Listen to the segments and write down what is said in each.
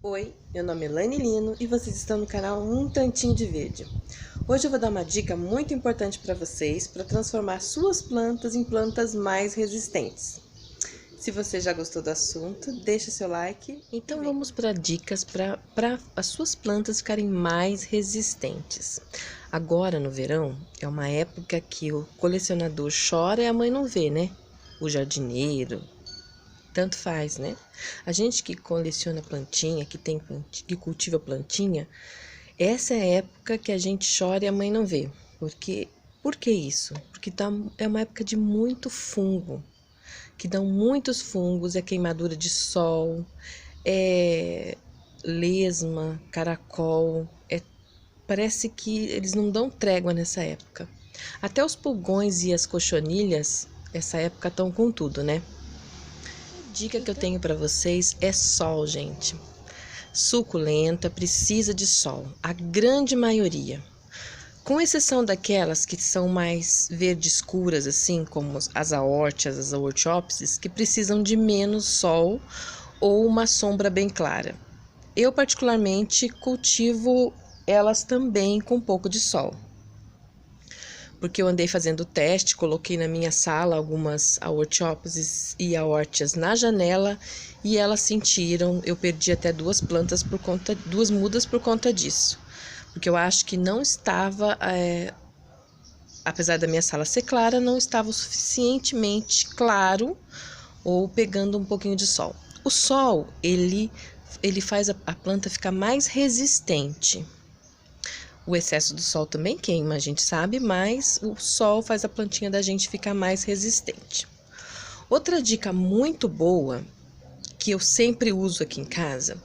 Oi, meu nome é Elaine Lino e vocês estão no canal Um Tantinho de Verde. Hoje eu vou dar uma dica muito importante para vocês para transformar suas plantas em plantas mais resistentes. Se você já gostou do assunto, deixa seu like. Então vamos para dicas para as suas plantas ficarem mais resistentes. Agora no verão é uma época que o colecionador chora e a mãe não vê, né? O jardineiro. Tanto faz, né? A gente que coleciona plantinha, que cultiva plantinha, essa é a época que a gente chora e a mãe não vê. Por que isso? Porque é uma época de muito fungo, que dão muitos fungos, é queimadura de sol, é lesma, caracol, parece que eles não dão trégua nessa época. Até os pulgões e as cochonilhas, essa época estão com tudo, né? Dica que eu tenho para vocês é sol, gente. Suculenta precisa de sol, a grande maioria. Com exceção daquelas que são mais verde escuras, assim como as aortias, as aortiópsis, que precisam de menos sol ou uma sombra bem clara. Eu particularmente cultivo elas também com um pouco de sol. Porque eu andei fazendo o teste, coloquei na minha sala algumas aortiópsis e aortias na janela e elas sentiram, eu perdi até duas mudas por conta disso. Porque eu acho que não estava, apesar da minha sala ser clara, não estava o suficientemente claro ou pegando um pouquinho de sol. O sol, ele faz a planta ficar mais resistente. O excesso do sol também queima, a gente sabe, mas o sol faz a plantinha da gente ficar mais resistente. Outra dica muito boa, que eu sempre uso aqui em casa,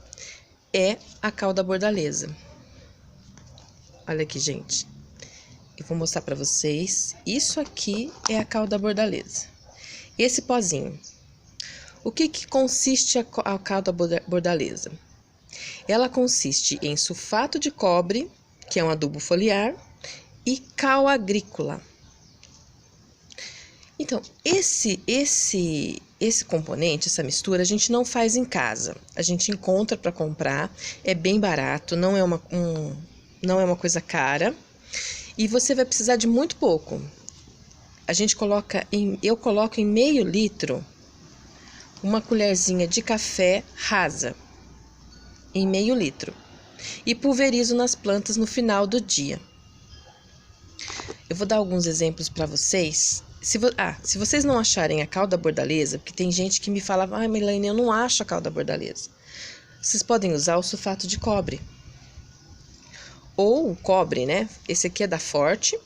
é a cal da bordaleza. Olha aqui, gente. Eu vou mostrar para vocês. Isso aqui é a cal da bordaleza. Esse pozinho. O que consiste a cal da bordaleza? Ela consiste em sulfato de cobre, que é um adubo foliar, e cal agrícola. Então, esse componente, essa mistura, a gente não faz em casa. A gente encontra para comprar, é bem barato, não é uma coisa cara. E você vai precisar de muito pouco. Eu coloco em meio litro uma colherzinha de café rasa, em meio litro. E pulverizo nas plantas no final do dia. Eu vou dar alguns exemplos para vocês. Se vocês não acharem a cal da bordaleza, porque tem gente que me fala, Elaine, eu não acho a cal da bordaleza. Vocês podem usar o sulfato de cobre. Ou o cobre, né? Esse aqui é da Forte,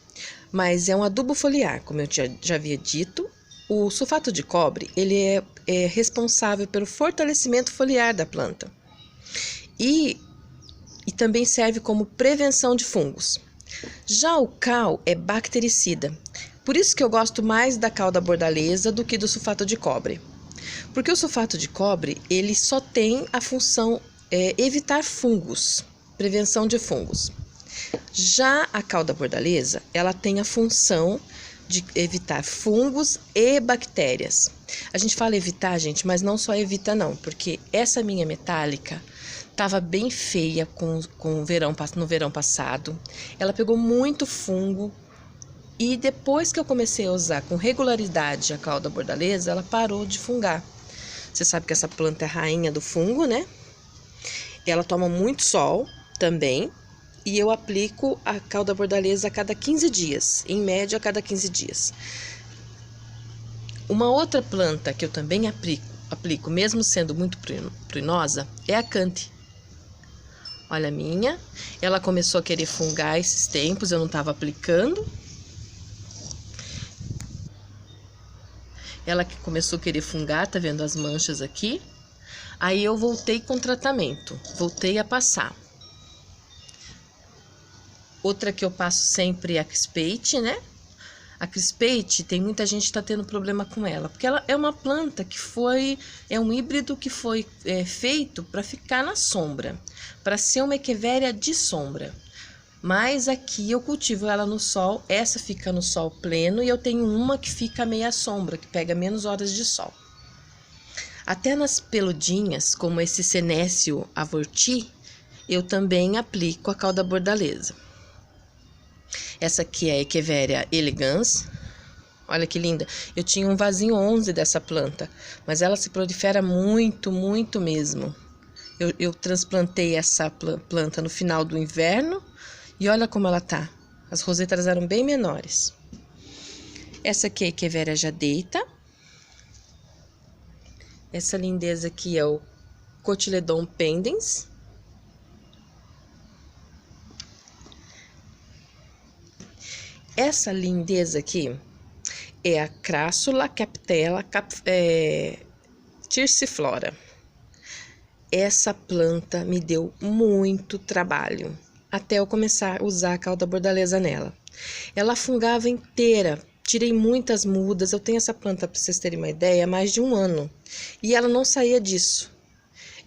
mas é um adubo foliar, como eu já havia dito. O sulfato de cobre, ele é responsável pelo fortalecimento foliar da planta. E também serve como prevenção de fungos. Já o cal é bactericida, por isso que eu gosto mais da cal da bordaleza do que do sulfato de cobre. Porque o sulfato de cobre, ele só tem a função evitar fungos, prevenção de fungos. Já a cal da bordaleza, ela tem a função de evitar fungos e bactérias. A gente fala evitar, gente, mas não só evita não, porque essa minha metálica estava bem feia no verão passado. Ela pegou muito fungo e depois que eu comecei a usar com regularidade a cal da bordaleza, ela parou de fungar. Você sabe que essa planta é a rainha do fungo, né? Ela toma muito sol também. E eu aplico a cal da bordaleza a cada 15 dias, em média a cada 15 dias. Uma outra planta que eu também aplico, mesmo sendo muito pruinosa, é a Cante. Olha a minha, ela começou a querer fungar esses tempos, eu não estava aplicando. Ela que começou a querer fungar, tá vendo as manchas aqui? Aí eu voltei com tratamento, voltei a passar. Outra que eu passo sempre é a Crispate, né? A Crispate, tem muita gente que tá tendo problema com ela, porque ela é uma planta é um híbrido que foi feito para ficar na sombra, para ser uma echeveria de sombra. Mas aqui eu cultivo ela no sol, essa fica no sol pleno e eu tenho uma que fica meia sombra, que pega menos horas de sol. Até nas peludinhas, como esse Senécio avorti, eu também aplico a cauda bordaleza. Essa aqui é a Echeveria elegans. Olha que linda. Eu tinha um vasinho 11 dessa planta, mas ela se prolifera muito, muito mesmo. Eu transplantei essa planta no final do inverno e olha como ela tá. As rosetas eram bem menores. Essa aqui é a Echeveria jadeita. Essa lindeza aqui é o Cotyledon pendens. Essa lindeza aqui é a Crassula capitella tirciflora. Essa planta me deu muito trabalho, até eu começar a usar a cauda bordaleza nela. Ela fungava inteira, tirei muitas mudas, eu tenho essa planta, para vocês terem uma ideia, há mais de um ano. E ela não saía disso.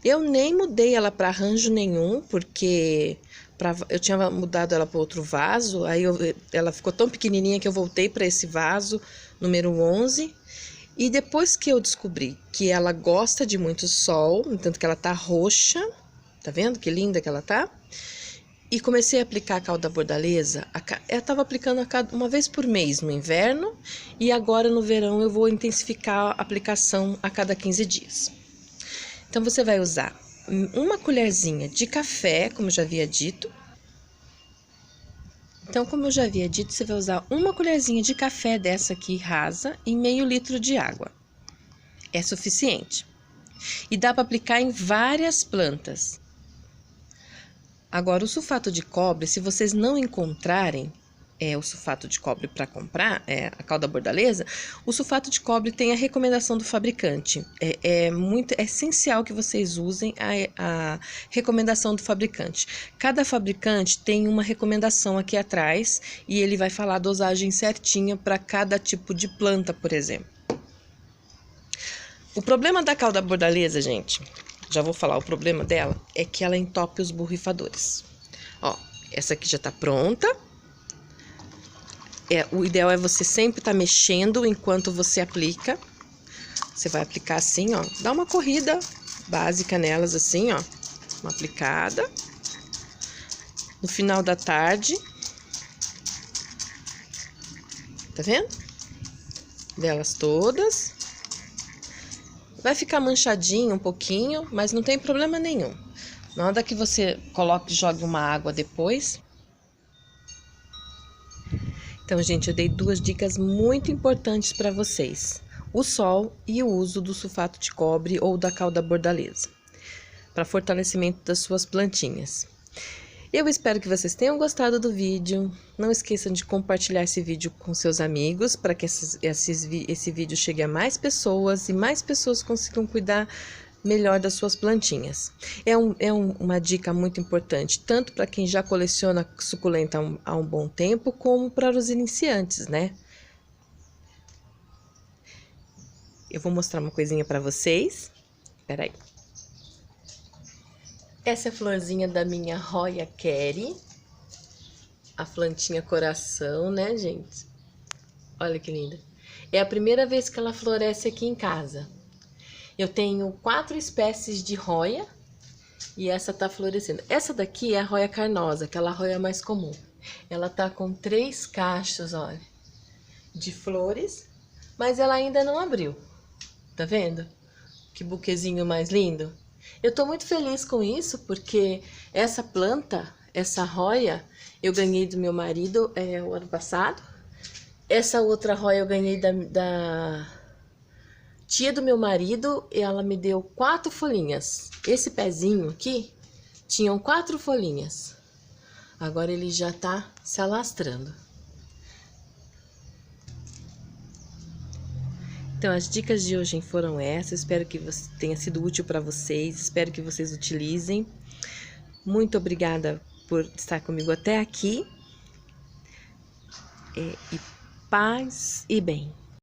Eu nem mudei ela para arranjo nenhum, porque eu tinha mudado ela para outro vaso, aí ela ficou tão pequenininha que eu voltei para esse vaso, número 11. E depois que eu descobri que ela gosta de muito sol, tanto que ela tá roxa, tá vendo que linda que ela tá? E comecei a aplicar a cauda bordaleza, eu tava aplicando uma vez por mês no inverno, e agora no verão eu vou intensificar a aplicação a cada 15 dias. Então, você vai usar uma colherzinha de café, como eu já havia dito. Então, como eu já havia dito, você vai usar uma colherzinha de café dessa aqui rasa em meio litro de água. É suficiente. E dá para aplicar em várias plantas. Agora, o sulfato de cobre, se vocês não encontrarem o sulfato de cobre para comprar, a cauda bordaleza, o sulfato de cobre tem a recomendação do fabricante. É essencial que vocês usem a recomendação do fabricante. Cada fabricante tem uma recomendação aqui atrás e ele vai falar a dosagem certinha para cada tipo de planta, por exemplo. O problema da cauda bordaleza, gente, já vou falar o problema dela, é que ela entope os borrifadores. Ó, essa aqui já tá pronta. O ideal é você sempre estar mexendo enquanto você aplica. Você vai aplicar assim, ó. Dá uma corrida básica nelas assim, ó. Uma aplicada. No final da tarde. Tá vendo? Delas todas. Vai ficar manchadinho um pouquinho, mas não tem problema nenhum. Na hora que você coloque e jogue uma água depois. Então, gente, eu dei duas dicas muito importantes para vocês. O sol e o uso do sulfato de cobre ou da cauda bordaleza, para fortalecimento das suas plantinhas. Eu espero que vocês tenham gostado do vídeo. Não esqueçam de compartilhar esse vídeo com seus amigos, para que esse vídeo chegue a mais pessoas e mais pessoas consigam cuidar melhor das suas plantinhas. Uma dica muito importante, tanto para quem já coleciona suculenta há um bom tempo, como para os iniciantes, né? Eu vou mostrar uma coisinha para vocês. Espera aí. Essa é a florzinha da minha Roya Kerry. A plantinha coração, né, gente? Olha que linda. É a primeira vez que ela floresce aqui em casa. Eu tenho 4 espécies de Roya e essa tá florescendo. Essa daqui é a Roya carnosa, aquela Roya mais comum. Ela tá com 3 cachos, olha, de flores, mas ela ainda não abriu. Tá vendo? Que buquezinho mais lindo. Eu tô muito feliz com isso, porque essa planta, essa Roya, eu ganhei do meu marido o ano passado. Essa outra Roya eu ganhei da tia do meu marido, e ela me deu 4 folhinhas. Esse pezinho aqui tinham 4 folhinhas. Agora ele já tá se alastrando. Então, as dicas de hoje foram essas. Espero que tenha sido útil para vocês. Espero que vocês utilizem. Muito obrigada por estar comigo até aqui. E paz e bem.